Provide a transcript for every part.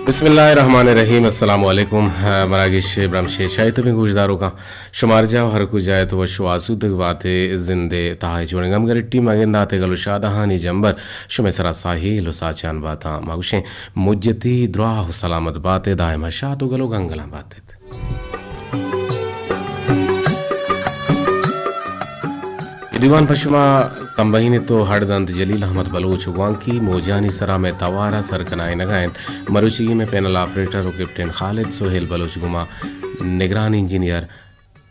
बिस्मिल्लाहिर्रहमानिर्रहीम अस्सलाम वालेकुम मरागिश ब्रह्मशे शायद में गुजदारों का शुमार जाओ हर कुछ जाए तो वह आसूद बाते जिंदे ताहे जोड़े गम गरिट्टी मगेंदाते गलो शादहानी जंबर शुमे सरा साही लो साचान बाता मागुशे मुज्जती द्राह सलामत बाते दायमा शाह तो गलो गंगला बाते दीवान पशुमा तंबहीने तो हड़दंत जलील अहमद बलोच वांकी मोजानी सरा में तवारा सरकनाए नगायन मरुचिगी में पैनल ऑपरेटर और कैप्टन खालिद सोहेल बलोच गुमा निगरान इंजीनियर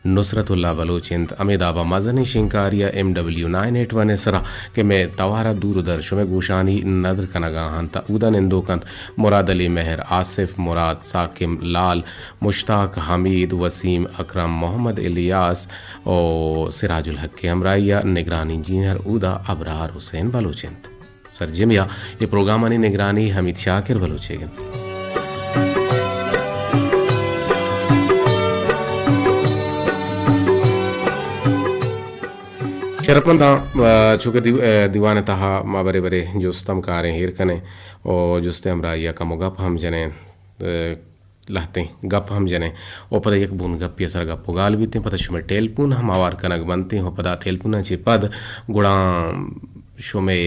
नुसरतुल्ला बलोचिंत अमेदाबा मजनी शिंकारिया MW981 सरा के मैं तवारा दूर दर्शो में गुशानी नदर कनगाहन ता उदन इंदोकंत मुराद अली मेहर आसिफ मुराद साकिम लाल मुश्ताक हमीद वसीम अकरम मोहम्मद इलियास और सिराजुल हक के हमराइया निगरान इंजीनियर उदा अबरार हुसैन बलोचिंत सरजिमिया ये प्रोग्राम निगरानी हमीद शाकिर बलोचेगन शरपंदा चूँकि दीवान तहा माँ बरे बरे जो स्तम कारें हिर कने और जुस्ते हमरा या कमो गप हम जने लहते गप हम जने और पता एक बुन गप ये सर गप गाल बीते पता शुमे टेलपुन हम आवार कनक बनते हो पता टेलपुना चे पद गुणा शुमे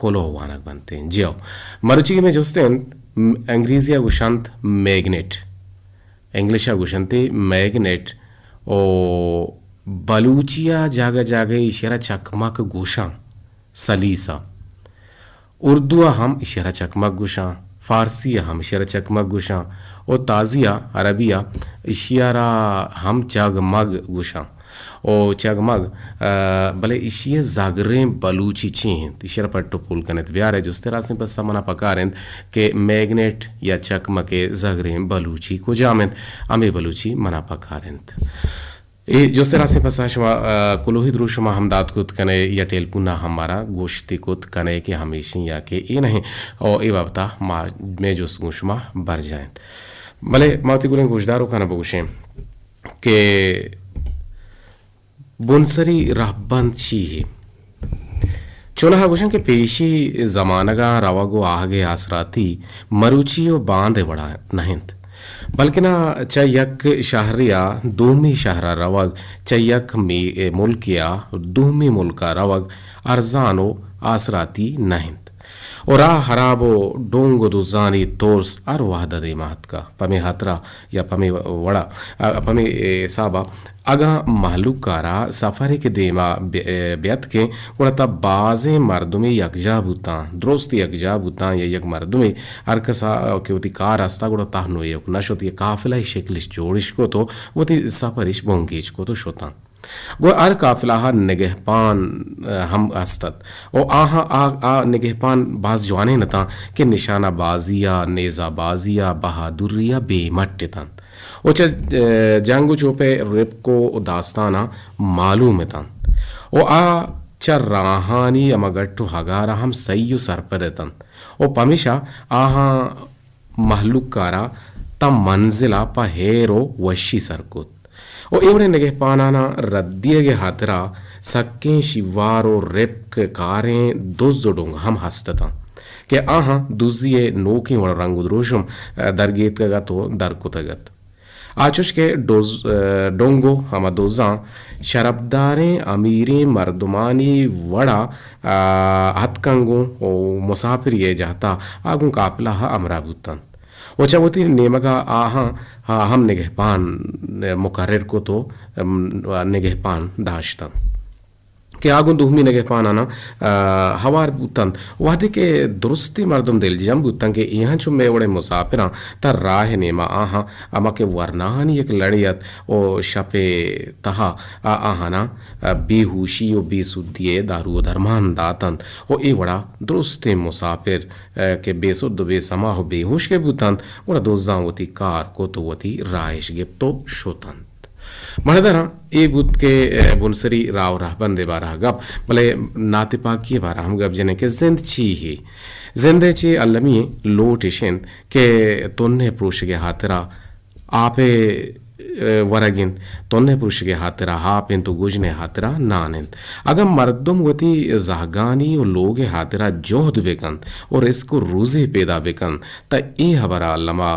कोलो वानक बनते हैं जियो मरुचिकी में जुस्ते अंग्रेजिया गुशांत मैग्नेट इंग्लिशा गुशांते मैग्नेट और बलूचिया जागा जागे इशारा चकमक गुशा सलीसा उर्दू हम इशारा चकमक गुशा फारसी हम इशारा चकमक गुशा और ताजिया अरबिया इशारा हम चगमग गुशा और चगमग भले इशिये जागरे बलूची चीं इशारा पट्टो पुल कनेत ब्यार है जुस्ते रास्ते पर समना पकारेंद के मैग्नेट या चकमके जागरे बलूची को जामेंद अमे बलूची मना पकारेंद ए जोस्ते रास्ते पसा शुमा कुलोही द्रू शुमा हमदाद कुत कने या टेलपुना हमारा गोश्ती कुत कने के हमेशा या के ये नहीं और ये बाबता माँ में जो गुशमा भर जाए भले माती गुलें गुजदारों का न बोशें के बुनसरी राहबंद ची है चोना गुशन के पेशी जमानगा रवागो आगे आसराती मरुचियो बांधे बड़ा नहिंत बल्कि ना चयक शहरिया दूमी शहरा रवग चयक में मुल्किया दूमी मुल्का रवग अर्जानो आसराती नहिंत और हराबो डोंगो दुजानी तोर्स अर वाहदा दे महत का पमे हतरा या पमे वड़ा पमे साबा अगा महलुकारा सफरे के देमा बेत के उड़ता बाजे मर्दुमे यकजा बुता द्रोस्ती यकजा बुता या यक मर्दुमे अरकसा के उती कार रास्ता उड़ता नो यक नशोती काफिला शक्लिश जोड़िश को तो उती सफरिश बोंगेज को तो शोता गो अर काफिला निगहपान हम अस्तत और आहा आ निगहपान बाज जवाने नता के निशाना बाजिया नेजा बाजिया बहादुरिया बेमट्टता ओचा जंगु चोपे रिप को दास्ताना मालूम तन ओ आ चर राहानी अमगट्टु हगारा हम सय्यु सरपदतन ओ पमिशा आहा महलुकारा तम मंजिला पहेरो वशी सरकुत ओ एवरे नगे पानाना रद्दिये गे हातरा सक्के शिवारो रिप के कारें दोजोडुंग हम हस्तता के आहा दुजिये नोकी वर रंगुद्रोशुम दरगेत का तो दरकुतगत आचुश के डोंगो हम दोजा शरबदारें अमीरें मर्दुमानी वड़ा हथकंगों और मुसाफिर ये जाता आगुं काफिला अमराबुतन वचावती नेमगा आहा हम निगहपान मुकर्रर को तो निगहपान दाश्तन के आगुन दुहमी नगहपान आना हवार बुतन वादे के दुरुस्ती मर्दम दिल जम बुतन के यहाँ चुम्मे वड़े मुसाफिरा तर राह नेमा आहा अमा के वरनाहानी एक लड़ियत ओ शपे तहा आहाना बेहुशी ओ बेसुद्दिये दारू धर्मान दातन ओ ए वड़ा दुरुस्ती मुसाफिर के बेसुद्द बेसमा हो बेहोश के बुतन वड़ा दोजा वती कार को तो वती राइश गिप्तो शोतन मणदरा ए बुत के बुनसरी राव रहबन दे बारा गप भले नातिपा की बारा हम गप जने के जिंद छी ही जिंदे ची अल्लमी लोटिशन के तोन्ने प्रोश के हातरा आपे वरगिन तोन्ने पुरुष के हातरा हापें तो गुजने हातरा नानें अगर मर्दम वती जहगानी और लोग हातरा जोहद बेकन और इसको रूजी पैदा बेकन त ए हबरा लमा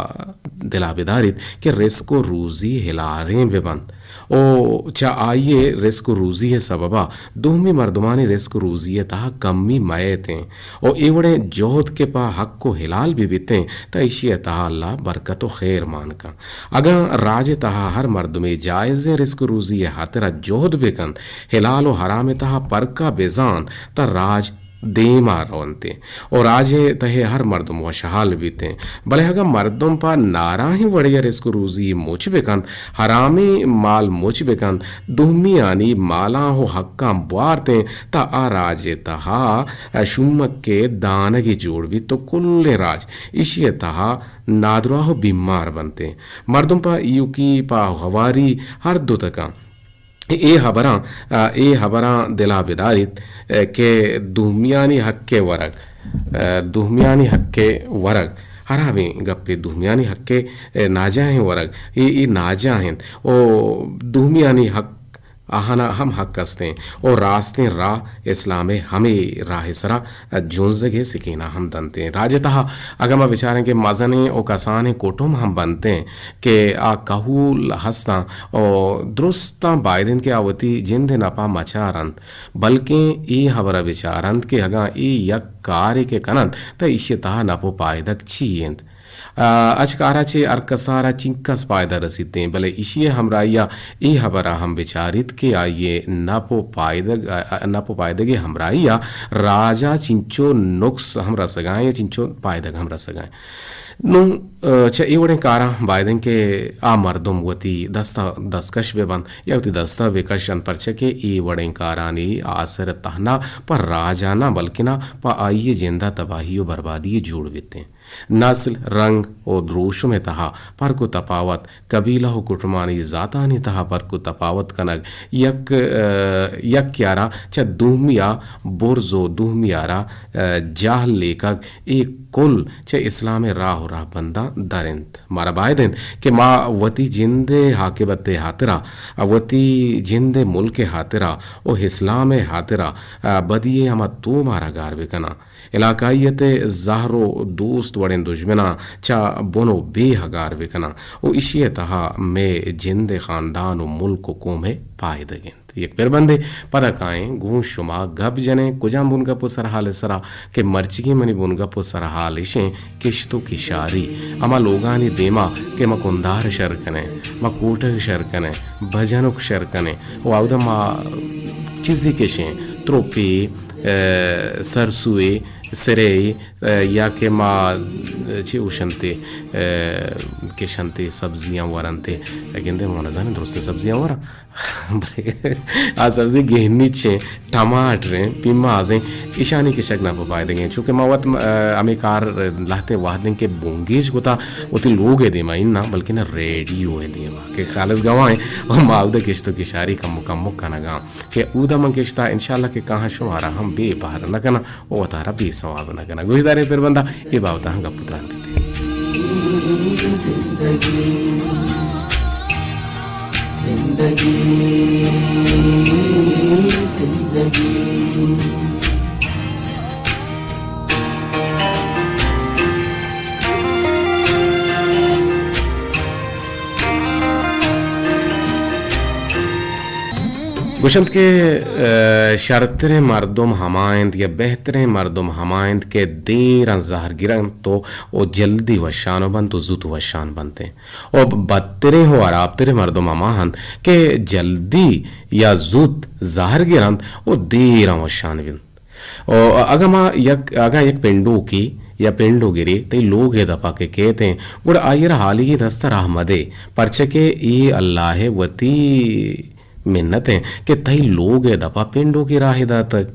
दिला बेदारित कि रिस्को रूजी हिलारें बेबंद ओ चा आइए रिस्क रूजी है सबबा दुहमी मर्दमानी रिस्क रूजी है तहा कम्मी मये थे ओ एवड़े जोहद के पा हक को हिलाल भी बीते त इशिय तहा अल्लाह बरकत खैर मान का अगर राज तहा हर मर्द में जायज रिस्क रूजी है हातरा जोहद बेकन हिलाल व हराम तहा पर का बेजान त राज देमा रोनते और आजे तहे हर मर्दम व शहाल बीते भले अगर मर्दम पा नारा ही वड़िया रिस्क रूजी मोच बेकन हरामी माल मोच बेकन दुहमी आनी माला हो हक्का बुआरते ता आ राजे तहा शुमक के दानगी जोड़ भी तो कुल्ले राज इशिय तहा नादरा हो बीमार बनते मर्दम पा यूकी पा हवारी हर दो तका ए हबरा दिला बेदारित के दुहमियानी हक्के वरग हरावे गप्पे दुहमियानी हक्के नाजा हैं वरग ये नाजा हैं ओ दुहमियानी हक आहाना हम हक कसते और रास्ते राह इस्लामे हमें राह सरा जोंजगे सिकीना हम दनते राजतः अगर मैं विचारें कि मजने और कसाने कुटुम हम बनते हैं कि आ कहूल हंसना और दुरुस्ता बायदिन के आवती जिंद नपा मचारंत बल्कि ई हबरा विचारंत के अगा ई यक कार्य के कनंत त इश्यता नपो पायदक चीयंत अचकाराचे अरकसारा चिंकस पायदा रसीते भले इशिये हमराइया ए हबरा हम विचारित के आइए नपो पायदगे हमराइया राजा चिंचो नुक्स हमरा सगाए चिंचो पायदग हमरा सगाए नु चा एवढे कारा बायदन के आ मर्दम वती दस्तकश बेबन या वती दस्ता बेकशन परचे के ए वड़े कारानी आसर तहना पर राजा ना बल्कि ना पा आइए जिंदा तबाही और बर्बादी जोड़ बीते नस्ल रंग और द्रोश में तहा पर को तफावत कबीला हो कुटुमानी जातानी तहा पर को तफावत कनक यक क्यारा चा दुहमिया बोरजो दुहमियारा जाहल लेखक एक कुल चे इस्लाम राह राह बंदा दरिंद मारा बायदिन के माँ वती जिंदे हाकिबत हातरा वती जिंदे मुल्क हातरा ओ इस्लाम हातरा बदिए हमा तो मारा गार बिकना इलाकायत ज़ाहरो दोस्त वड़े दुश्मना चा बोनो बेहगार बिकना ओ इशिय तहा में जिंदे खानदान व मुल्क को में पाए दगिंत एक पेर बंदे पदकाएं घूस शुमा गब जने कुजाम बुनगपो सरहाल सरा के मर्चिगी मनी बुनगपो सरहाल इशे किश्तो की शारी अमा लोगानी देमा के मकुंदार शरकने मकूटर शरकने भजनुक शरकने वाउदमा चीज़ी केशे त्रोपी सरसुए सरे या के माँ चे उशंते के शंते सब्जियां वरंते गेंदे मोना जाने दोस्त सब्जियां वरा आ सब्जी गेहनी चे टमाटर पिम्मा आजे ईशानी के शक ना पाए देंगे चूंकि मावत अमेकार लाते वाहदें के बोंगेज गोता उती लोग है देमा इन ना बल्कि ना रेडियो है देमा के खालस गवाएं और मावदे किश्तो की शारी कम का ना गाँव के उदा मन किश्ता इंशाल्लाह के कहाँ शुमारा हम बे बाहर न करना वो तारा बे सवाब न करना गुजदारे फिर बंदा ये बावता हम गपुत्रान देते जिंदगी गुशंत के शरतरे मर्दम हमायंद या बेहतरे मर्दम हमायंद के देर ज़हर गिरन तो वो जल्दी वशान बन तो जुत वशान बनते और बदतरे हो आराबतरे मर्दम हमाहन के जल्दी या जुत ज़हर गिरन वो देर वशान बिन और अगर एक पेंडू की या पेंडो गिरी ते लोग है दपा के कहते हैं गुड़ आयर हाली की दस्तर अहमदे परचे के ये अल्लाह वती मिन्नत है कि तई लोग है दपा पिंडों की राहिदा तक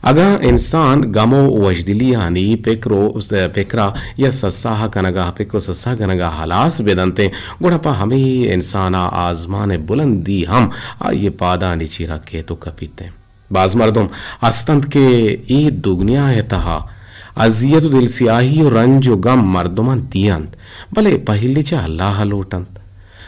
अगर इंसान गमो वजदिली आनी पेकरा या सस्साह कनगा पेकरो सस्सा कनगा हलास बेदनते गुड़पा हमें इंसाना आजमान बुलंदी हम ये पादा नीची रखे तो कपीते बाज मर्दम अस्तंत के ई दुगनिया है तहा अजियत दिल सियाही और रंज गम मर्दमन दियंत भले पहले चा अल्लाह लोटंत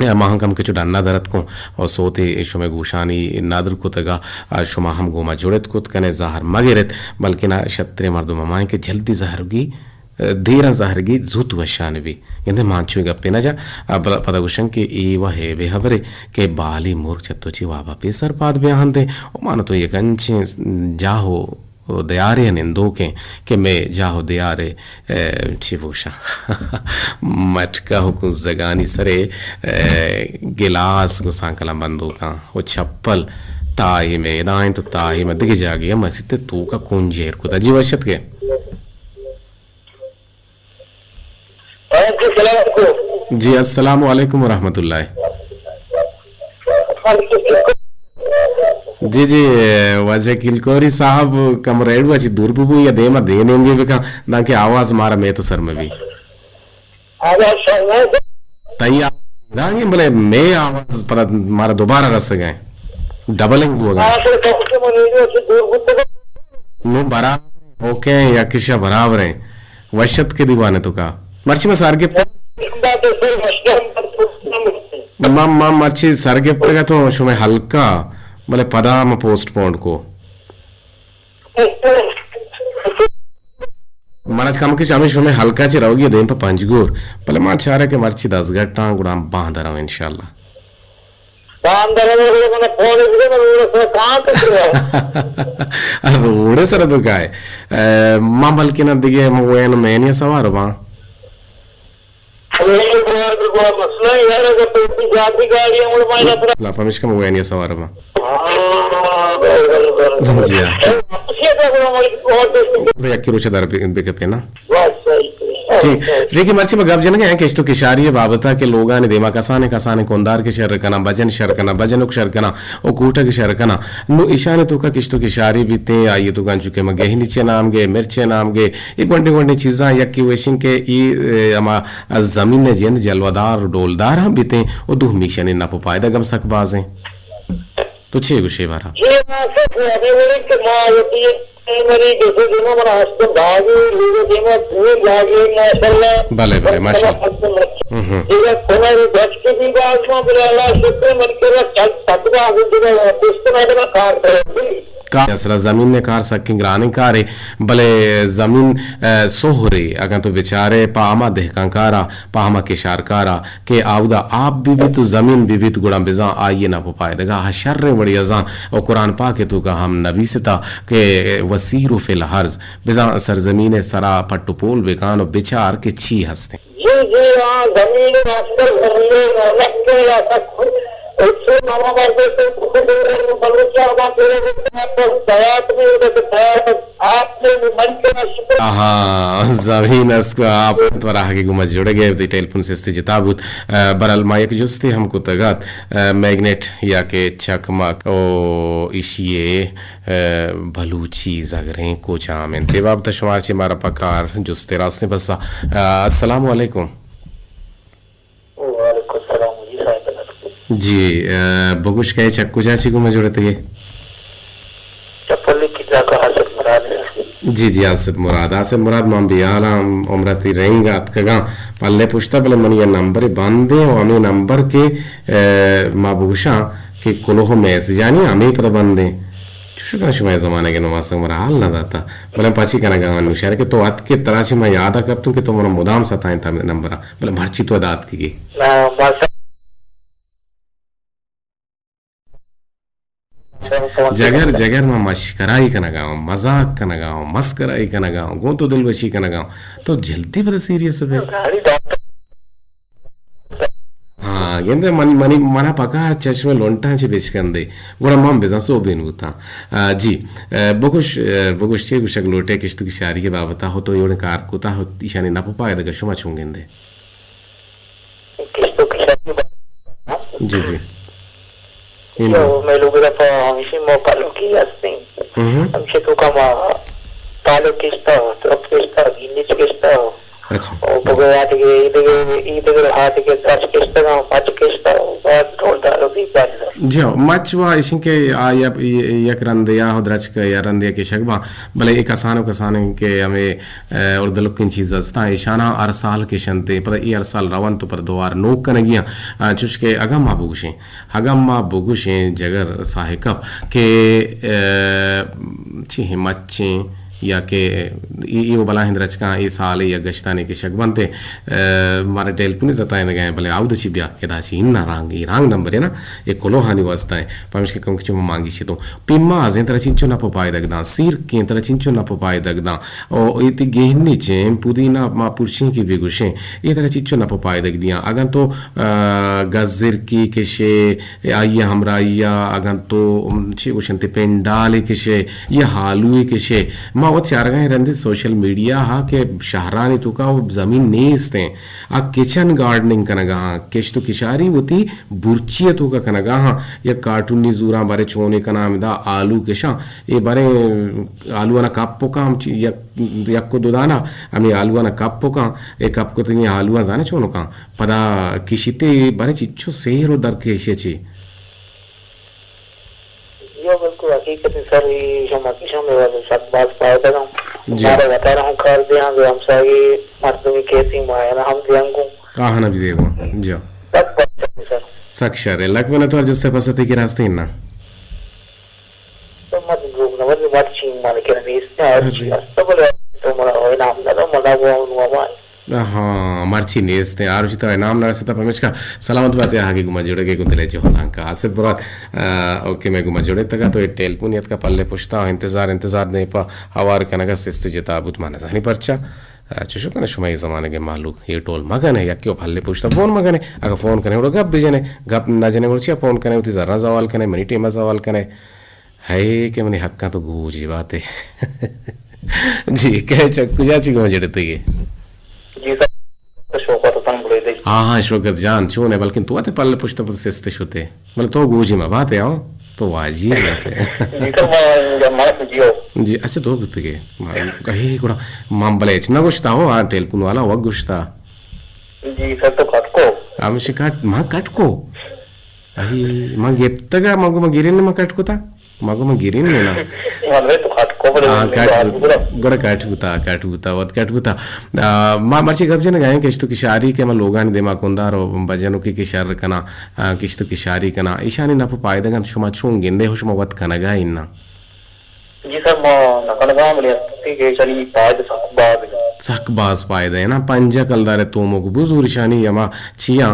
mahangam ke chuda nadarat ko o sote shume gushani nadar ko taga shuma ham goma jodet kut kane zahar mageret balkina shatre mardu mamain ke jaldi zahargi धीरा जहरगी जुत वशान भी इंदे मांचु गप्पे ना जा पदगुशन के ए वहे बेहबरे के बाली मूर्ख चत्तोची वाबा पे सर पाद बयान दे ओ मानो तो ये कंचे जाहो दयारे निंदो के मैं जाहो दयारे चिबूशा मटका हुकुम जगानी सरे गिलास गुसान कला बंदूका वो छप्पल ताही में दाएं तो ताही में दिख जागी मस्जिद तू का कुंजेर को तजी वशत के जी अस्सलाम वालेकुम रहमतुल्लाह जी जी वजह किलकोरी साहब कमरेड वची दूर बुबू या देमा देनेंगे भी का दाके आवाज मारा मैं तो सर में भी तैयार दांगे बोले मैं आवाज पर मारा दोबारा रस गए डबलिंग हुआ नो बराबर ओके या किशा बराबर है वशत के दीवाने तो का मर्ची में सारगे माम मर्ची सारगे पड़ेगा तो शुमे हल्का बोले पदाम पोस्टपोन को मनज कम के चामे शुमे हल्का ची रहोगी दें पर पंजगुर बोले मां चारे के मर्ची 10 घंटा गुड़ाम बांध रहा हूं इंशाल्लाह रोड़े सर तो क्या है मां बल्कि ना दिखे मोयन मैंने सवार हो वहाँ लापमिश का मोबाइल ये सवार है जी हाँ तो यक्की रोचे दर बिके पे ना ठीक देखिए मर्ची में गप जनगे हैं कि इस्तो किशारी बाबता के लोगा ने देमा कसाने कोंदार के शहर कना बजन शहर कना बजन उक शहर कना ओ कूटा के शहर कना नो ईशाने तो का किस्तो किशारी बीते आइए तो गंजु के मगे नीचे नाम गे मिर्चे नाम गे एक गोंडे चीज़ा यक्की वेशिंग के ई अमा जमीन ने जेंद जलवादार डोलदार हम बीते ओ दुह मिशने ना पायदा गम सकबाजें तो छे गुशे बारा भले भले माशाल्लाह असला जमीन ने कार सकिंग ग्राने कारे भले जमीन सोहरे अगर तो बेचारे पामा देहकांकारा पामा के शारकारा के आवदा आप भी तो जमीन भी तो गुड़ा बिजा आइए ना पो पाए दगा हशर्रे बड़ी अजा और कुरान पाक तो का हम नबी से था के वसीर फिल हर्ज बिजा सरजमीन सरा पट्टू पोल बेकान और बेचार के छी हंसते जी जी हां जमीन रास्ते भरले रखे ऐसा उससे मामा बाबे से बलूचा बात आपने मन के शुक्र हाँ जमीन इसको आप त्वरा हकी गुमा जुड़ गए डिटेल पुन से जिताबुत बरल मायक जुस्ते हमको तगत मैग्नेट या के चकमक ओ इशिए भलूची जगरें कोचा में देवाब तशवार चे मारा पकार जुस्ते रास्ते बसा अस्सलाम वालेकुम जी बगुश कहे चक्कू चाची को मैं जुड़ते हैं जी जी आसिफ मुराद मां बियाला उम्रती रहेंगे अतकगा पल्ले पुश्ता बले मन ये नंबर बांधे और हमें नंबर के मां बगुशा के कुलोह मैसेज यानी हमें पता बांधे शुक्र शुमाय जमाने के नवास मरा हाल ना दाता बोले पाची कना गावन मुशार के तो अत के तरह से मैं याद कर तू कि तो मोरा मुदाम सताएं था नंबर बोले मर्ची तो दात की जगर जगर में मशकराई का नगाओ मजाक का नगाओ मस्कराई का नगाओ गो तो दिलवशी का नगाओ तो जल्दी बड़ा सीरियस है हाँ गेंदे मनी मना पकार चश्मे लोंटा चे बेचकंदे गुड़ा माम बेजा सो बेन होता जी बगुश चे गुशक लोटे किश्तु की शारी के बाबता हो तो योने कार कोता हो ईशानी ना पाए दगा शुमा छूंगेंदे जी जी Yo me lo hubiera para mismo palo que assim. Am tu kama palo que está, trop que está, ginich que está. अच्छा O pagawati ke ide hati ke touch que está, patch que está. Baad ढोलता रही बात. जी मचवा इशिंके या यक रंद या हो द्रच का या रंद या के शगबा भले एक कसाने के हमें और दलुकिन चीज अस्ता ईशाना अरसाल के शंते पर ई अरसाल रवन तो पर दोवार नोक कनगिया चुशके अगम मा बुगुशे जगर साहिकब के ची हिमच्चे या के यो बला हिंद्रच का ए साल या गश्ताने के शगबंते मारे टेलपुनी जताए न गए भले आउद चिबिया के दाची इन्ना रांग नंबर है ना एक कोलो हानि वास्ता है पामिश के कम किचो मांगी छी तो पिम्मा अजेंतर चिंचो ना पोपाय दगदा सिर केंतर चिंचो ना पोपाय दगदा ओ इति गेहनी चे पुदीना मा पुरशी की बेगुशे ये तरह चिंचो ना पोपाय दगदिया अगन तो गजर की केशे आइया हमरा या अगन तो ची उशंते पेंडाले केशे या हालुए केशे वत चारगा रंदे सोशल मीडिया हा के शहरानी तो का जमीन नेस्ते आ किचन गार्डनिंग कनगा केश तो किशारी होती बुर्चिय तो का कनगा या कार्टूनी जूरा बारे चोने का नाम दा आलू केशा ए बारे आलू ना काप्पो का हम या को दोदाना हमें आलू ना काप्पो का ए कप को तो आलू जाने चोनो का पदा किशिते बारे चिच्चो सेहरो दर के शेची Yo बिल्कुल हकीकत में सर ये जो में वाले सब बात पाता हूँ मैं बता रहा हूँ कर दे हम हम सारी मर्दों कैसी माया ना हम दियांगों कहाँ ना भी देखो जो सर सक्षर है लग में तो जिससे पसंद के रास्ते ना तो मत ग्रुप ना मत चीन मार के नहीं इसने और चीज तो बोले तो मला हो नाम ना तो मला वो हुआ हाँ मर्ची नेस्ते आरुषि तो नाम नरसता पमेशका सलामत बात है आगे गुमा जोड़े के गुंदले जो होलांका आसे बुरा ओके मैं गुमा जोड़े तक तो ये टेलपुनियत का पल्ले पुछता इंतजार नहीं पा हवार कनगा सिस्ते जता बुत माना जानी परचा चुशु कने शुमाई जमाने के मालूक ये टोल मगने या क्यों पल्ले पुछता फोन मगने अगर फोन कने उड़ो गप बिजने गप ना जने उड़चिया फोन कने उती जरा सवाल कने मिनिट में सवाल कने है के मने हक्का तो गूजी बात है जी कह चक्कू जाची गुमा जोड़े तगे जी सर शोका तो तन बोले दे हाँ शोकत जान चोने बल्कि तू आते पल्ले पुछता पर सिस्ते शुते बल तो गूजी में बात है आओ तो वाजी रहते जी सर मैं मार जियो जी अच्छा तो गुत्तगे कहीं कुड़ा माम बले इतना गुस्ता हो आ टेलपुन वाला वग गुस्ता जी सर तो कट को आमशी काट मा काट को अही मा गेप्तगा मगो मा गिरिन मा काट को ता मगो मा गिरिन लेना मारे तो कट को बोले गड़ा काट बुता वत काट बुता मा मर्ची गप जन गाय किश तो किशारी के मा लोगान दिमाग कुंदार बजनो की किशार कना किश तो किशारी कना ईशानी ना पायदगन शुमा छूंग गिंदे हो शुमा वत कना गा इन्ना जी सर मैं नकलगा मिले के चली पायद सकबाज पायदा है ना पंजा कलदारे तोमो को बुजुर शानी यमा चिया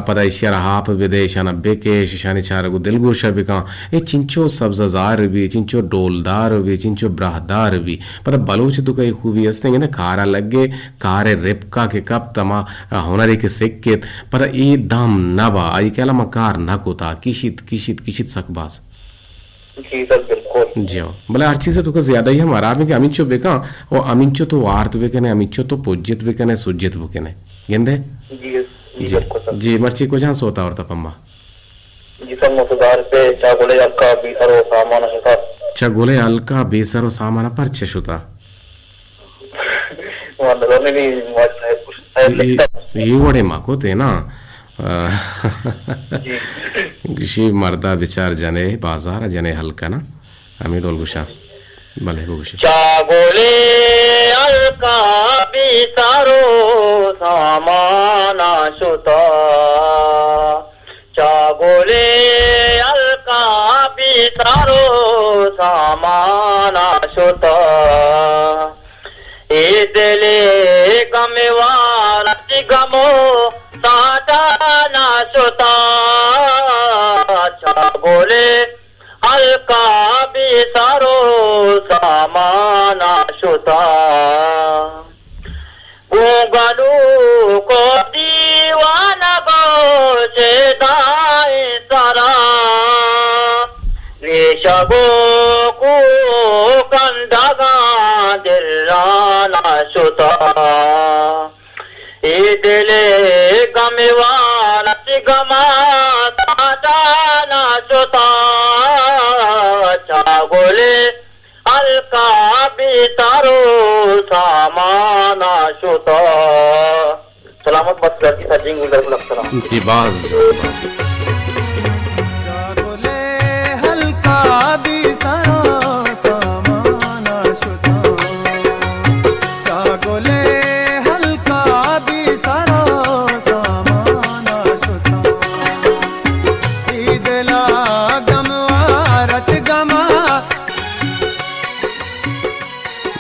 पदा इशियर हाप विदेशाना बेके शिशानी चारगु दिलगु शबिका ए चिंचो सब्जजार भी चिंचो डोलदार भी चिंचो ब्राहदार भी पदा बलोच तो कई खूबी असते ने कारा लगे कारे रेपका के कप तमा होनरे के सिक्केत पदा ए दम नबा आई केला मकार नकोता किशित सकबाज जी सर बिल्कुल जी भले हर चीज़ तो ज्यादा ही हमारा में कि अमिंचो बेका और अमिंचो तो वार्त बेकने अमिंचो तो पोज्जित बेकने सुज्जित बेकने गेंदे जी जी मर्ची को जहाँ सोता और तपम्मा जी सर मुसदार पे चागोले अल्का बेसरो सामान होता चागोले अल्का बेसरो सामान पर चशुता वाला ने भी मत है कुछ ये वड़े माको थे ना गिशी मर्दा विचार जने बाजार जने हल्का ना हमें डोल गुशा भले गुशा चागोले अलका बिसारो सामाना शुता चागोले अलका बिसारो सामाना शुता ए दिले गमेवाला गमो साटा ना शुता चागोले अलका बिसारो सामाना शुता गुंगलू को दीवाना को चेताए सारा वेशगो को कंदगा दिलाना शुता ए दिले गमेवाला गमा हल्का बेतारो सामाना शुता सलामत मत करती सजिंग उधर लगता जी बाज जागोले हल्का बिसारो सामाना शुता जागोले हल्का बिसारो सामाना शुता ईदला गमवारत गमा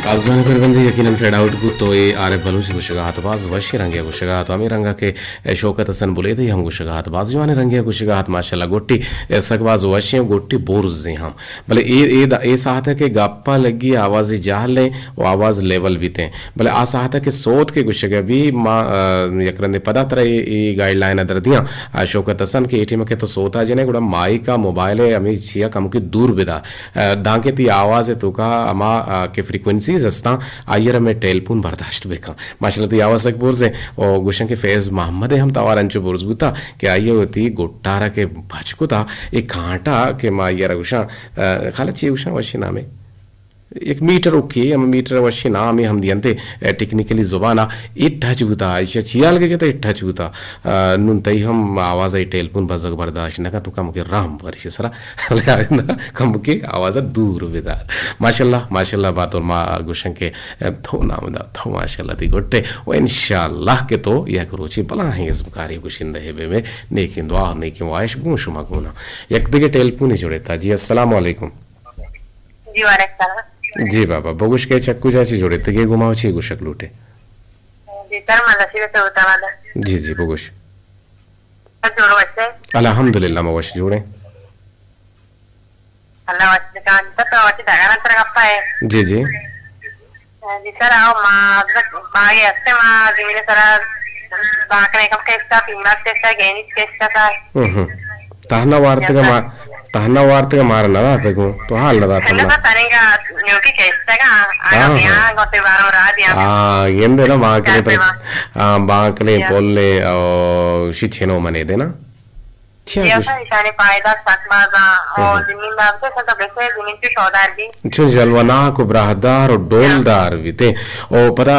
आजमाने पर बंदे यकीनन फेड आउट को तो ये आरिफ बलूच गुशगाहत बाज वशी रंगे गुशगाहत अमी रंगा के शौकत हसन बुले थे हम गुशगाहत बाज जवाने रंगे गुशगाहत माशाल्लाह गोट्टी सकबाज वशी गोट्टी बोर्स दे हम भले ए साहत है कि गप्पा लगी आवाज जाहल ले वो आवाज लेवल भी थे भले आ साहत है कि सोत के गुशगा भी मां यकरंदे पदा तरह ये गाइडलाइन अदर दिया शौकत हसन के एटीएम के तो सोता जने गुड़ा माई का मोबाइल है अमी छिया कम की दूर बिदा दांके ती आवाज है तो का अमा के फ्रीक्वेंसी जस्ता आयर में टेलपून बर्दाश्त बेका माशाल्लाह ती आवश्यक बोर्जे और गुशन के फैज मोहम्मद हम तवार अंचु बोर्ज गुता कि आइए होती गोट्टारा के भचकुता एक कांटा के मा आयर गुशा खाला ची गुशा वशी नामे एक मीटर ओके हम मीटर वशी नाम हम दियंते टेक्निकली जुबाना इट्ठा चुगता आयशा चियाल के जता इट्ठा चुगता नुन तई हम आवाज आई टेलपून बजग बर्दाश्त नका तो कम के राम वर्ष सरा कम के आवाज दूर विदा माशाल्लाह माशाल्लाह बात और मा गुशन के थो नाम दा थो माशाल्लाह ती गोटे व इंशाल्लाह के तो या करोची बला है इस बुकारी गुशिन दहेबे में नेकिन दुआ नेकिन वाइश गुन शुमा गुना एक दिगे टेलपून ही जोड़े था जी अस्सलाम वालेकुम जी वालेकुम जी बाबा बगुश के चक्कू जाची जोड़े तगे घुमाओ छी गुशक लूटे जी सर मला शिवसे होता वाला जी जी बगुश सर जोड़ो वैसे अल्हम्दुलिल्लाह मवश जोड़े अल्लाह वैसे का तो वैसे दागा नंतर गप्पा है जी जी जी सर आओ मागे असते मा जिमिले सर बाकने कम केस्टा पिंगात केस्टा गेनिस केस्टा का तहना वार्तक मारना तको तो हाल लगा हेलो तन्ना तनेगा न्यूकी केस्टा का आगा यहाँ गोते बारो रात यहाँ ಎಂದೇನ ಬಾಂಕಲೆ ಪೊಲ್ಲೆ ಶಿಕ್ಷೆನೋ ಮನೆ ದೇನಾ इशारे पायदा सकबाजा और जमींदार से सब बेसे जमीन पे सौदार भी जो जलवना को ब्राहदार और डोलदार विते और पता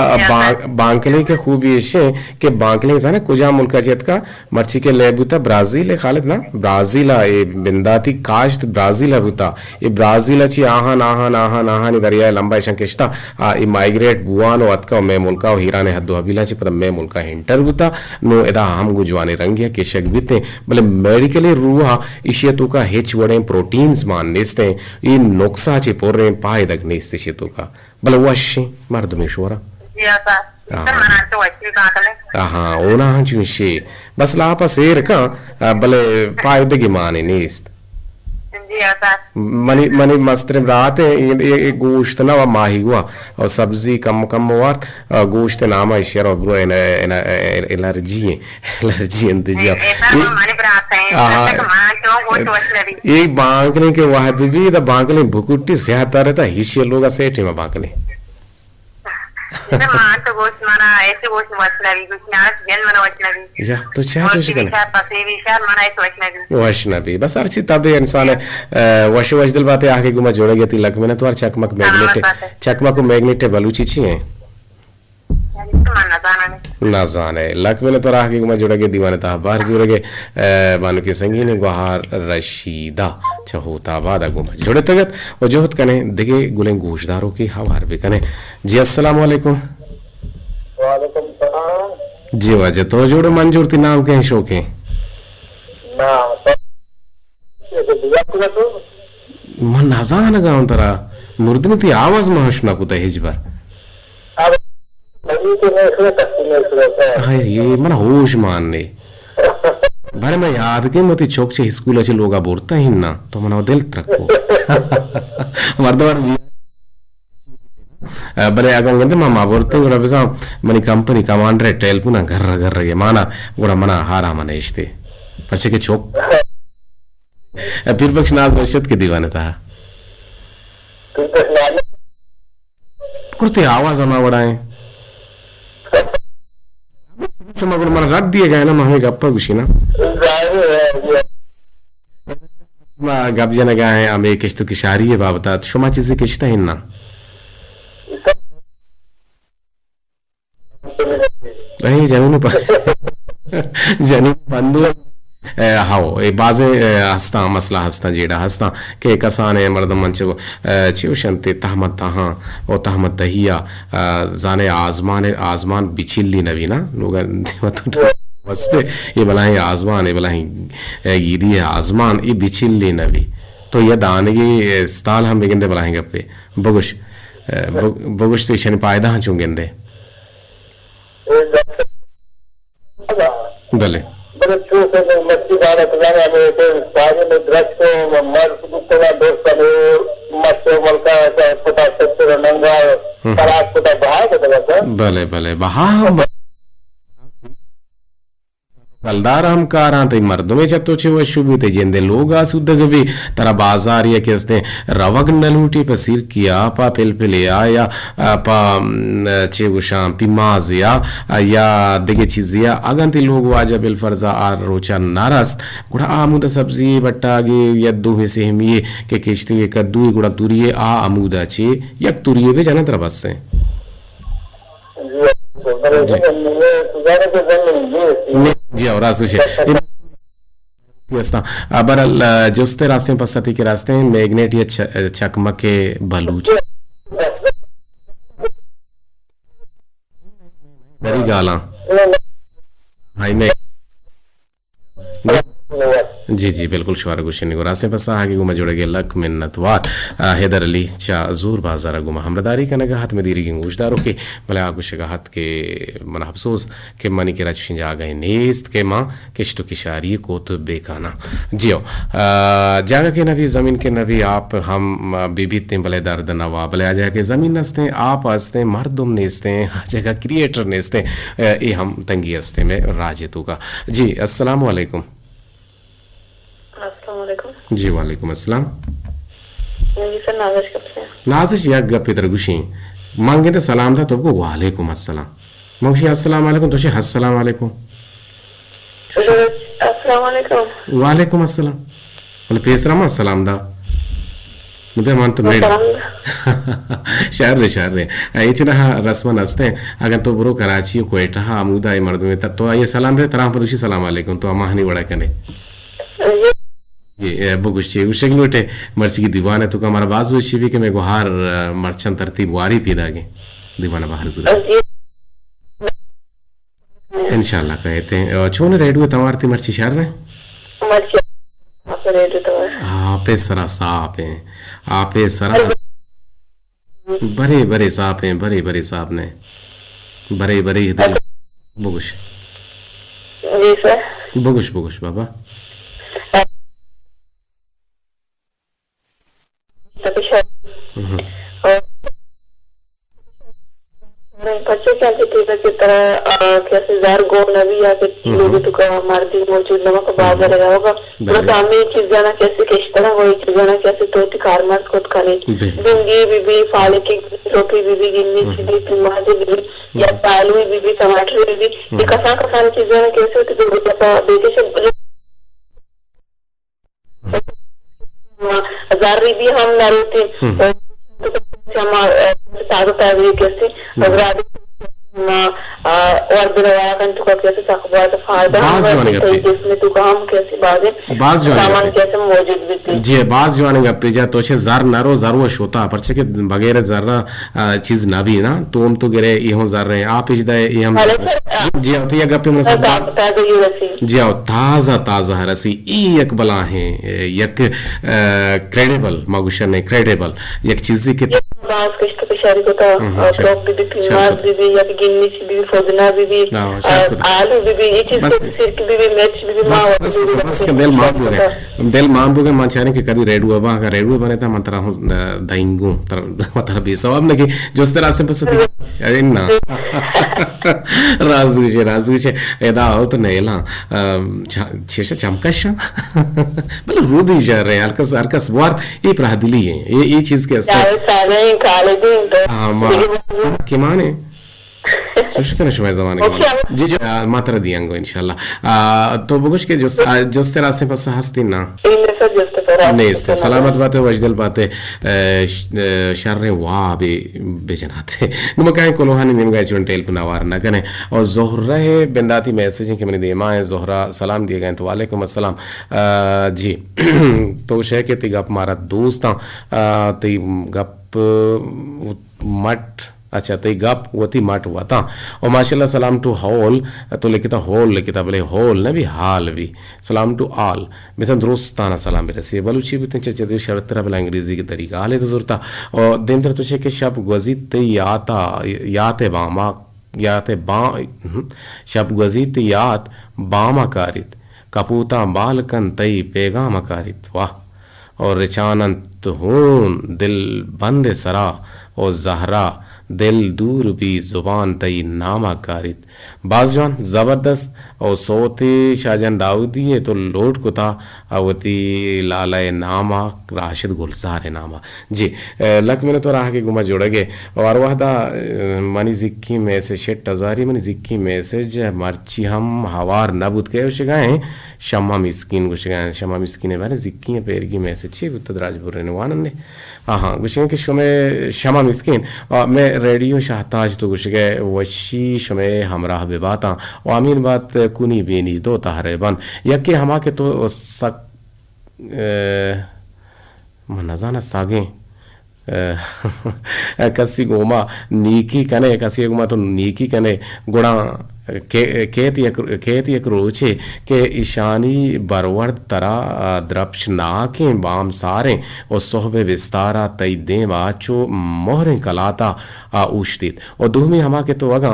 बांकले के खूबी ऐसे कि बांकले जाने कुजा मुल्का जेत का मर्ची के लेबुता ब्राजील खालिद ना ब्राजील ये बिंदाती काश्त ब्राजील बुता ये ब्राजील ची आहान आहान आहान आहान दरिया लंबा शंकेशता ये माइग्रेट बुआनो अतका मैं मुल्का हीरा ने हद्दो हबीला ची पता मैं मुल्का हिंटर बुता नो एदा हम गुजवाने रंगिया के शक बिते भले मेडिकली रूहा इशियतों का हेच वड़े प्रोटीन्स मान नेस्ते ये नोक्सा चे पोरे पाए दग नेस्ते शियतों का भले वशी मर्दमेश्वरा जी सर सर मना तो वैसे का कले हाँ ओना चुनशे बस लापा सेर का भले पाए दगी माने नेस्त जी सर मनी मनी मस्त्र रात ये गोश्त ना वा माही हुआ और सब्जी कम कम वार्त गोश्त नामा इशर और ब्रो एलर्जी इंतजिया एक बांकने के वाहद भी द बांकने भुकुट्टी सेहत रहता हिस्से लोग सेठ में बांकने तो गोश्त माना ऐसे गोश्त वैष्णवी कुछ नारस जन मना वैष्णवी या तो चाह तो शिकन विशाल मना ऐसे वैष्णवी वैष्णवी बस अर्ची तबे इंसान वश वश दिल बातें आगे गुमा जोड़ेगी तिलक में ना तो चकमक मैग्नेट चकमक मैग्नेट बलूची छी हैं ना जाने लक में तो राह के गुमा जोड़ेगी दीवाने ता बाहर जोड़ेगे बानु के संगीन गुहार रशीदा चहोता बादा गुमा जोड़े तगत और जोहत कने दिगे गुलें गोशदारों की हवार भी कने जी अस्सलाम वालेकुम वालेकुम सलाम जी वजह तो जोड़ो मंजूर ती नाम के शो के ना तो दिया तो मन नजान गाउं तरा मुर्दनी ती आवाज महशना कुता हिजबर अब नहीं तो मैं इसमें तस्वीर हाय ये मन होश मानने भले मैं याद के मोती चौक से स्कूल अच्छे लोग बोलता ही ना तो मना दिल रखो मर्दवार भले अगर गंदे मामा बोलते गुड़ा बिसा मनी कंपनी कमांडर टेल पुना घर रगे माना गुड़ा मना हारा मने इश्ते पछे के चौक फिर बख्श नाज वशत के दीवाने था कुर्ते आवाज आना बड़ाए मगर मन रख दिए गए ना हमें गप्पा गुशी ना गप जन गए हमें किश्त की शारी है बाबता शुमा चीजें किश्ता है ना नहीं जमीन पर जमीन बंधु हाओ ए बाजे हस्ता मसला हस्ता जेड़ा हस्ता के कसाने मर्दम मंच चिवशंते तहमत तहा ओ तहमत दहिया जाने आजमान बिचिल्ली नबी ना लोग बस पे ये बलाही आजमान ये बलाही ईदी आजमान ये बिचिल्ली नबी तो ये दानगी स्टाल हम बेगिंदे बलाही गप्पे बगुश बगुश तो इशन पायदा हाँ चुंगेंदे भले बच्चों से मच्छी दाना खिलाने में तो सारे में ड्रग्स को मर कुत्ता दोस्त का मच्छी मलका पता सकते नंगा तलाक पता बाहर के तरफ भले भले बहा कलदार हम कारा ते मर्दमे चतो चे वो शुभी ते जेंदे लोग आसुद्ध भी तरा बाजार या कैसे रवग नलूटी पर सिर किया पा पिलपिलिया या पा चे उशां पिमाज या दिगे चीजिया अगंती लोग वाजा बिल फर्जा आर रोचा नारस गुड़ा आमुदा सब्जी बट्टागे या दो में से हम ये के किश्ती कद्दू गुड़ा तुरिये आ आमुदा चे यक तुरिये भी जाना तरह बस से जी और बरल जोस्ते रास्ते पसती के रास्ते मैग्नेट या चकमक के बलूच बड़ी गाला हाई में जी जी बिल्कुल शुआर गुशन को रास्ते पसा आगे गुमा जोड़े गए लक मिन्नतवार हैदर अली चा जूर बाजार गुमा हमरदारी का नगा हाथ में दीरी की गुशदारों के भले आगुश का हाथ के मन अफसोस के मनी के राज जा गए नेस्त के माँ किश्तु किशारी को तो बेकाना जियो जागा के नबी जमीन के नबी आप हम बीबी ते भले दर्द नवा भले आ जाए के जमीन नस्ते आप हंसते मर्दुम नेस्ते जगह क्रिएटर नेस्ते ये हम तंगी हंसते में राजेतु का जी अस्सलाम वालेकुम जी वालेकुम अस्सलाम जी सर नाजिश कब से नाजिश या गप इधर गुशी मांगे तो सलाम था तो को वालेकुम अस्सलाम मोशी अस्सलाम वालेकुम तो शे अस्सलाम वालेकुम अस्सलाम वालेकुम वालेकुम अस्सलाम बोले पेसरामा अस्सलाम दा मुझे मान तो मेड शहर रे इतना रस्मन हस्ते अगर तो बुरो कराची कोयटा आमूदा ये मर्द में तो ये सलाम दे तरह पर उसी सलाम वालेकुम तो अम्मा नहीं बड़ा कने ये बुगुशी उशक लोटे मर्सी की दीवान है तो हमारा बाज वो शिवी के मैं गुहार मर्चन तरतीब वारी पीदा के दीवाना बाहर जरूर इंशाल्लाह कहते हैं छोने रेडियो तवारती मर्ची शहर में आपे सरा साफ हैं आपे सरा बड़े बड़े साफ हैं बड़े बड़े साफ ने बड़े बड़े बुगुश जी सर बुगुश बुगुश बाबा बच्चे क्या कहते की तरह कैसे जार गो नवी या कि लोग तो का मारती मौजूद नमक बाजार लगा होगा मतलब हमें ये चीज जाना कैसे किस तरह वो चीज जाना कैसे तो कार मार खुद खाने बिंगी बीबी फाले की रोटी बीबी गिन्नी बीबी टमाटर बीबी या आलू बीबी टमाटर बीबी ये कसा चीज जाना कैसे होती तो बेटे से हजार बीबी हम ना रोटी कैसे और दिलवाया कंटू का कैसे साखबार फायदा जिसमें तो काम कैसे बाज सामान कैसे मौजूद भी जी बाज जवानी गप्पे जा तो जार नारो जारो शोता परचे के बगैर जरा चीज ना भी ना तो हम तो गिरे ये हो जार रहे आप इजदा ये हम जी होती है गप्पे में सब जी आओ ताजा ताजा रसी एक बला है एक क्रेडिबल मगुशन है क्रेडिबल एक चीज के बाज किश्त पेशारी को था टॉप भी फिल्मास भी या गिन्नी भी फौजना भी आलू भी ये चीज सिर्फ भी मिर्च भी बस के दिल मां बुगे मांचाने के कदी रेडुआ बा का रेडुआ बने था मंत्रा हूं दाइंगो तर मतलब भी सवाब लगे जो इस तरह से बस अरे ना राजगुचे एदा हो तो नेला छेशा चमकशा मतलब रूदी जा रहे हरकस वार ये प्रादिली है ये चीज के अस्ते सारे काले दिन तो हां के माने शुक्र शुमे ज़माने के जी जो मात्रा दियांगो इंशाल्लाह तो बगुश के जो तेरा से पास हस्ती ना Inne sa giusto però. नेस्ते सलामत बातें वजदल बातें शर्रे वाह भी बेजनाते नुमकाएं कोलोहानी निमगाए चुन टेल पुनावार न कने और जोहरा है बिंदाती मैसेज के मैंने दिए माँ जोहरा सलाम दिए गए तो वालेकुम अस्सलाम जी तो शेख के तिगप मारा दोस्त ती गप मट अच्छा तो गप वती मट वता और माशाल्लाह सलाम टू हॉल तो लिखता हॉल लिखता बोले हॉल न भी हाल भी सलाम टू आल मिसन दोस्ताना सलाम भी रसी बलूची भी तंचे चदे शरत तरह बला अंग्रेजी की तरीका हाले तो ज़रूरता और दिन तर तो शेख के शब गज़ीत याता याते बामा याते बा शब गज़ीत यात बामा कारित कपूता बालकन तई पैगाम कारित वाह और रिचानंत हून दिल बंद सरा और जहरा दिल दूर भी जुबान तई नामा कारित बाजवान ज़बरदस्त और सोते शाहजहां दाऊदी है तो लोट को था अवती लालय नामा राशिद गुलजार नामा जी लक मैंने तो रहा के गुमा जोड़ेगे और वाहदा मनी जिक्की में से शेट हजारी मनी जिक्की मैसेज मर्ची हम हवार नबूत के उसे गए शम्मा मिस्किन कुछ गए शम्मा मिस्किन बारे जिक्की पैर की मैसेज छी उत्तर राजपुर रहने वान ने हाँ कुछ के शुमे शम्मा मिस्किन और मैं रेडियो शाहताज तो कुछ गए वशी शुमे हमरा बेबाता और अमीन बात कुनी बेनी दो तहरे बन यके हमा के तो सक मनाजाना सागे कसी गोमा नीकी कने कसी गोमा तो नीकी कने गुणा केत एक रोचे के ईशानी बरवर्द तरा द्रप्श नाके बाम सारे और सोहबे विस्तारा तई देवा चो मोहरे कलाता उश्तित और दूमी हमा के तो अगा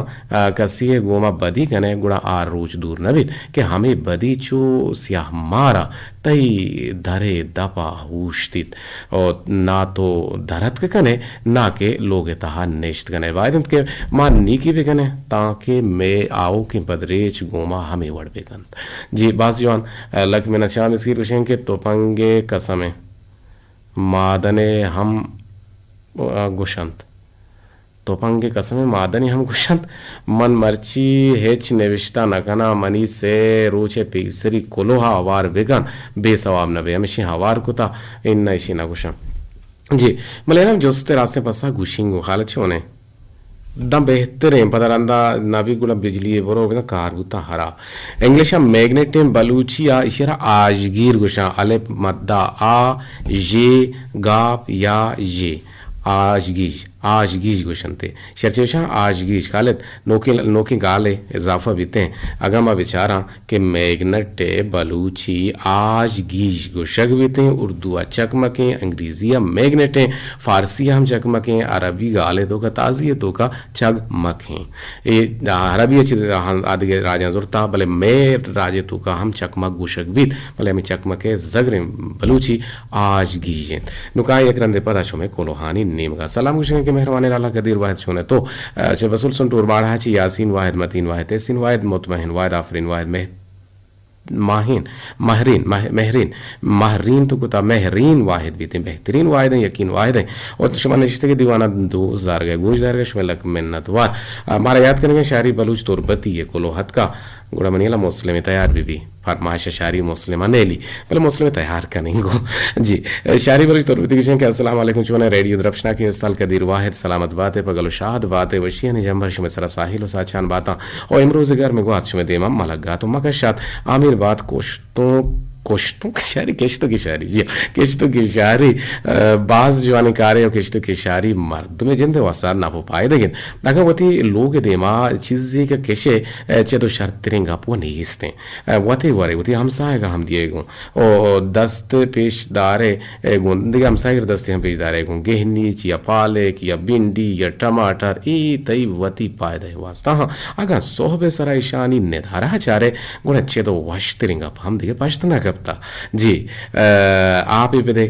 कसी गोमा बदी कने गुणा आर रोज दूर नबित के हमें बदी चो स्याह मारा तई धरे दपा उश्तित और ना तो धरत के कने ना के लोग तहा नेश्त कने वायदंत के मां नीकी भी कने ताके में आओ के बदरेच गोमा हमें वड़ बेकन जी बाजवान लक में नशाम इसकी रुशें के तोपंगे कसमें मादने हम गुशंत तोपंगे कसमें मादनी हम गुशंत मन मर्ची हेच नेविश्ता नकना मनी से रोचे पीसरी कोलोहा आवार बेगन बेसवाब नबे हमेशा हवार कुता इन नैशी ना गुशं जी मलेनम जोस्ते रास्ते पसा गुशिंगो खालत छोने दम बेहतरीन पदरंदा नबी गुला बिजली बरो बिना कारगुता हरा इंग्लिश मैग्नेटिम बलूचिया इशारा आजगीर गुशा अले मद्दा आ ये गाप या ये आजगीज गुशनते शर्चेशा आजगीज कालत नोकी गाले इजाफा बीते अगमा बेचारा के मैग्नेट बलूची आजगीज गुशक बीते उर्दू चकमके अंग्रेजिया मैग्नेट फारसी हम चकमके अरबी गाले तो का ताजी तो का चगमके ये अरबी आदि राजा जुरता भले मैं राजे तो का हम चकमक गुशक बीत भले हमें चकमके जगरे बलूची आजगीज नुका एक रंदे पता शुमे कोलोहानी नेम का सलाम गुशे के मेहरबानी लाला कदीर वाहिद सुने तो अच्छा बसुल सुन टूर बाढ़ा ची यासीन वाहिद मतीन वाहिद तहसीन वाहिद मुतमहिन वाहिद आफरीन वाहिद महरीन तो कुता महरीन वाहिद भी थे बेहतरीन वाहिद हैं यकीन वाहिद हैं और तो शुमा नशिते के दीवाना 2000 गए गूंज दार गए शुमेलक मिन्नतवार हमारा याद करेंगे शायरी बलूच तुरबती है कोलोहत का गुड़ा मनीला मुस्लिम तैयार भी फरमाइश शायरी मुस्लिम नेली पहले मुस्लिम तैयार करेंगे जी शायरी बलूच तुरबती विषय के अस्सलाम वालेकुम चुने रेडियो द्रपशना के स्थल कदीर वाहिद सलामत बातें पगल शाद बातें वशिया ने जंबर शुमे सरा साहिल और साचान बाता और इमरोज घर में गुआत शुमे देमा मलगा तो मकशात आमिर बात कोश्तों की शायरी किश्तों की शायरी जी किश्तों की शायरी बाज जवानी कारे और किश्तों की शायरी मर्द में जिंदे वसार ना हो पाए लेकिन अगर वती लोग देमा चीज़ का कैसे चलो शर्त तेरेंगा पो नहीं हिस्ते वती वारे वती हमसाए का हम दिए गो और दस्त पेशदारे गुंदे हमसाए के दस्ते हम पेशदारे गो गेहनी या पालक या भिंडी या टमाटर ई तई वती पाए दे वास्ता हाँ अगर सोहबे सराय शानी निर्धारा चारे गुण अच्छे तो वश तेरेंगा हम दिए पश्त ना कर गप्ता जी आप इपदे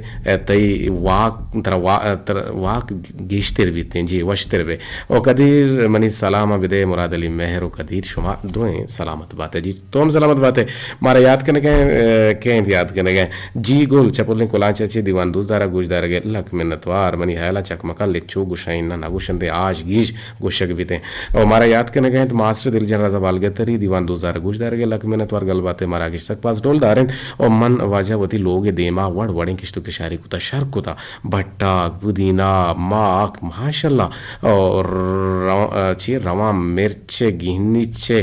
तई वाक गिश्तिर बीते जी वश्तिर बे और कदीर मनी सलाम बिदे मुराद अली मेहर और कदीर शुमा दुएं सलामत बात है जी तुम सलामत बात है मारा याद करने गए याद करने गए जी गोल चपुल कोलाचे ची दीवान दूसदारा गुजदार गए लक मिन्नतवार मनी हैला चकमका लिचो गुशाइन ना गुशंदे आज गीज गुशक बीते और मारा याद करने गए तो मास्टर दिलजन रजा बालगतरी दीवान दूसदारा गुजदार गए लक मिन्नतवार गल बातें मारा किश तक पास डोल दारें और मन वाजावती लोग देमा वड़ वड़ें किश्तु के शारी कुता शर कुता भट्टा पुदीना माक माशाल्लाह और ची रवा मिर्च गिहनीचे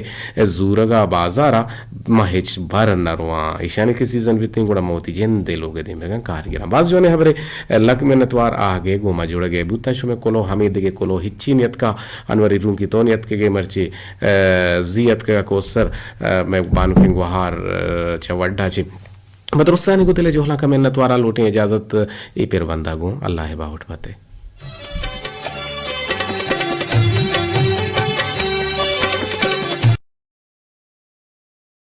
जूरगा बाजारा महिच भर नरवा ईशानी के सीजन भी तीन गुड़ा मोती जिन दे लोगे दे मेगा कारगिरा बाज जो ने हबरे लक में नतवार आगे गोमा जुड़ गए बुता शुमे कोलो हमीद के कोलो हिच्ची नियत का अनवरी रूम की तो नियत के मर्ची जियत का कोसर मैं बानु फिंग वहार चवड्डा ची मदरसानी को तेले जोहला का मेहनत वारा लोटे इजाजत ए पेर बंदा गो अल्लाह बाहुट बाते